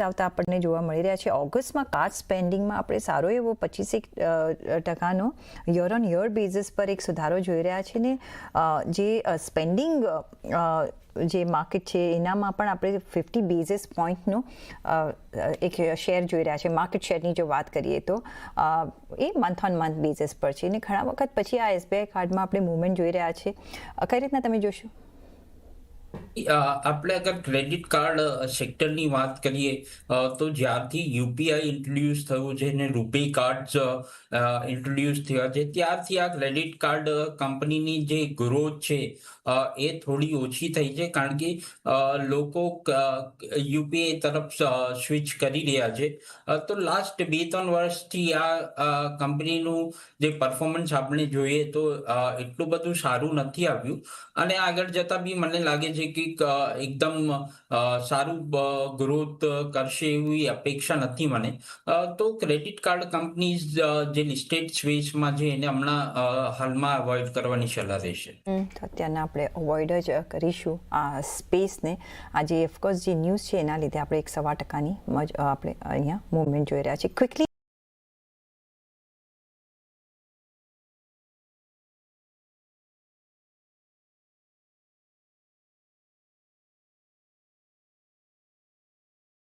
Updates આવતા આપણને જોવા મળી રહ્યા છે. ઓગસ્ટમાં કાર્ડ સ્પેન્ડિંગમાં આપણે સારો એવો 25% યર ઓન યર બેઝિસ પર એક સુધારો જોઈ રહ્યા છે ને જે સ્પેન્ડિંગ જે માર્કેટ છે એનામાં પણ આપણે 50 બેઝિસ પોઈન્ટનો એક શેર જોઈ રહ્યા છે. માર્કેટ શેરની જો વાત કરીએ તો એ મંથ ઓન મંથ બેઝિસ પર છે અને ઘણા વખત પછી આ SBI કાર્ડમાં આપણે મૂવમેન્ટ જોઈ રહ્યા છે. કઈ રીતના તમે જોશો? આપણે અગર ક્રેડિટ કાર્ડ સેક્ટરની વાત કરીએ તો જ્યારથી યુપીઆઈ ઇન્ટ્રોડ્યુસ થયું છે ને રૂપે કાર્ડ્સ ઇન્ટ્રોડ્યુસ થયા છે ત્યારથી આ ક્રેડિટ કાર્ડ કંપનીની જે ગ્રોથ છે એ થોડી ઓછી થઈ છે, કારણ કે લોકો યુપીઆઈ તરફ સ્વિચ કરી રહ્યા છે. તો લાસ્ટ 2-3 વર્ષથી આ કંપનીનું જે પરફોર્મન્સ આપણે જોઈએ તો એટલું બધું સારું નથી આવ્યું અને આગળ જતાં બી મને લાગે છે કે એકદમ સારું ગ્રોથ કરશે એવી અપેક્ષા નથી મને. તો ક્રેડિટ કાર્ડ કંપનીઝ જે લિસ્ટેડ સ્પેસમાં છે એને હમણાં હાલમાં અવોઇડ કરવાની સલાહ રહેશે. તો અત્યારના આપણે અવોઇડ જ કરીશું આ સ્પેસને. આજે ઓફકોર્સ જે ન્યૂઝ છે એના લીધે આપણે 1.25% આપણે અહીંયા મૂવમેન્ટ જોઈ રહ્યા છીએ. ક્વિકલી